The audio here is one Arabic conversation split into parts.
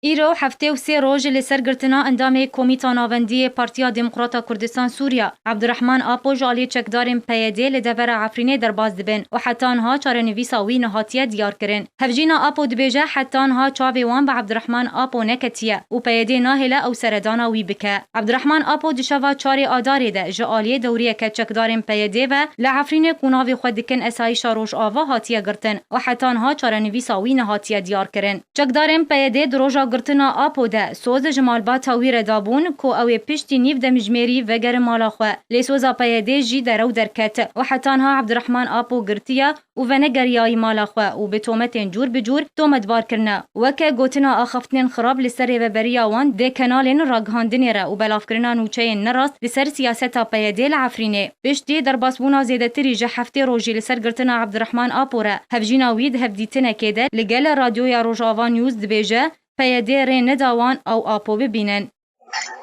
ایرو هفته و سه روز لسرگرتنا اندام کمیته ناوندی پارتیا دموکراتا کردستان سوریا عبدالرحمن آپو جالی چکدارین پیاده لدور عفرینه در باز دبن و حتی آنها چارنویسا وی نهاتیه دیار کرن. هفجینا آپو دبیجه حتی آنها چاوی وان به عبدالرحمن آپو نکتیه و پیاده ناهله او سردانا وی بکه. عبدالرحمن آپو دشوا چاری آداری ده جالی دوریه که چکدارین پیاده و لعفرینه کناوی خود دکن اسایش روش آوا هاتیه گرتن و حتی آنها چارنویسا وی نهاتیه دیار کرن. چکدارین پیاده دروژا گرتنا آپو ده سوز جمال با تاویر دابون کو اوی پشتی نیو ده مجمری وگر مالا خو لیسوزا پیاده جی درو درکت و حتی آنها عبدالرحمن آپو گرتیا و ونگریای مالا خو و به تومتین جور بجور تومت بار کرنا وکه گوتنا آخفتنین خراب لسر و بریا وان ده کنالین راگهاندنی را و بلاف کرنا نوچه نراست لسر سیاستا پیاده لعفرینه پشتی در باسبونا زیده تری جه هفته روژی لسر گرتنا عبدالرحمن آپو را هفجینا وید هفدیتنه که ده لگل رادیویا روژاوا نیوز دبیجه پیاده رین نداوان او آپو ببینن.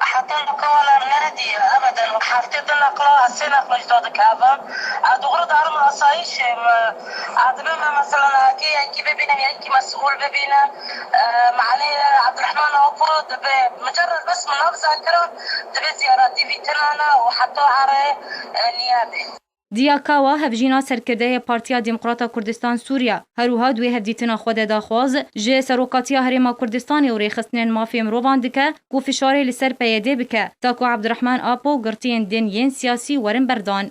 حتى نكوالا نردي ابدا حفتي نقلا السنه نقلا جداد كابا دغري دار ما صايش عدنا مثلا كي ببينا كي مسؤول ببينا معني عبد الرحمن اوفرود مجرد بس من نبذه كرا دبي زيارات دي فيتنانا وحتى على نيابه دیاکاوا هفجینا سرکرده پارتیا دموکراتا کردستان سوریا هروها دوی هفدیتنا خود داخواز جه سروکاتیا هرما کردستان و ریخستنین مافی مروان دکه کو فشاری لسر پیاده بکه تاکو عبدالرحمن آپو گرتین دین ین سیاسی ورن بردان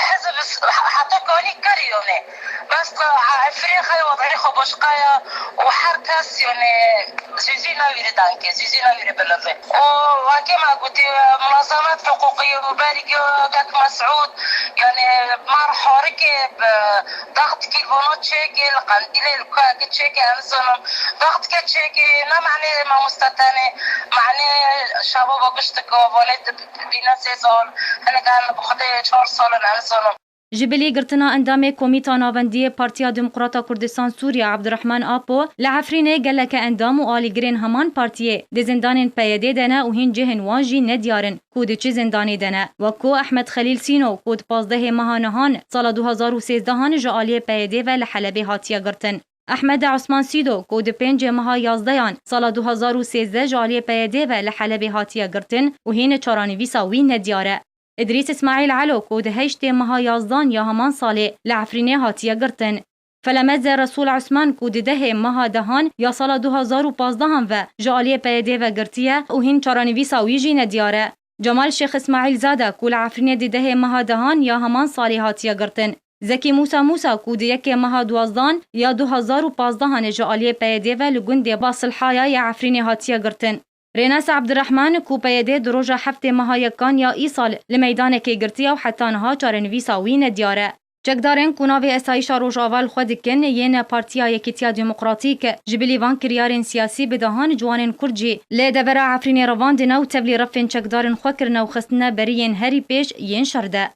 حزب حتى كوني كريوني بس افريقيا وضعي خبشقايا وحركاس يعني زيزينا يردانكي زيزينا يربلفي وكما قلت منظمات حقوقيه وبارك كاك مسعود يعني مار حوركي ضغط كي بونو تشيكي القنديل الكاك تشيكي انسونم ضغط كي تشيكي نا معني ما مستتاني معني شباب قشتك وولد بينا سيزون انا كان بخدي 4 سال انسونم جبلی گرتنا اندام کمیته ناوندی پارتیا دموکراتا کردستان سوریا عبدالرحمن آپو لعفرینه گلک اندام و آلیگرین همان پارتیه ده زندان پیاده دنه و هین جهن واجی ندیارن کود چه زندانی دنه و کو احمد خلیل سینو کود 15 ماهانهان سال 2013 هان جالی پیاده و لحلبه هاتیه گرتن. احمد عثمان سیدو کود 5 ماه 11 سال 2013 جالی پیاده و لحلبه هاتیه گرتن و هین چارانویسا وی ندیاره. ادریس اسماعیل علو کود 8 ماه 11 یا همان ساله لعفرینه هاتیه گرتن. فلمز رسول عثمان کود 10 ماه دهان یا سال 2015 و جالی پیاده و گرتیه و هین چارانویسا ویجی ندیاره. جمال شیخ اسماعیل زاده کول عفرینه 10 ماه دهان یا همان ساله هاتیه گرتن. زکی موسا کود 1 ماه 12 یا 2015 جالی پیاده و لگند باصلحایا یا عفرینه هاتیه گرتن. ریناس عبدالرحمن کو پیاده دروژه هفته ماه یکان یا ای سال لمیدان که گرتیا و حتی آنها چارنویسا وی ندیاره. چکدارن کناوی اسایش روش آوال خود کن یین پارتیا یکیتیا دموکراتیک جبلی وان کریارن سیاسی بدهان جوانن کرجی لیدور عفرین روان دنو تبلی رفن چکدارن خوکرن و خستنه برین هری پیش ین شرده.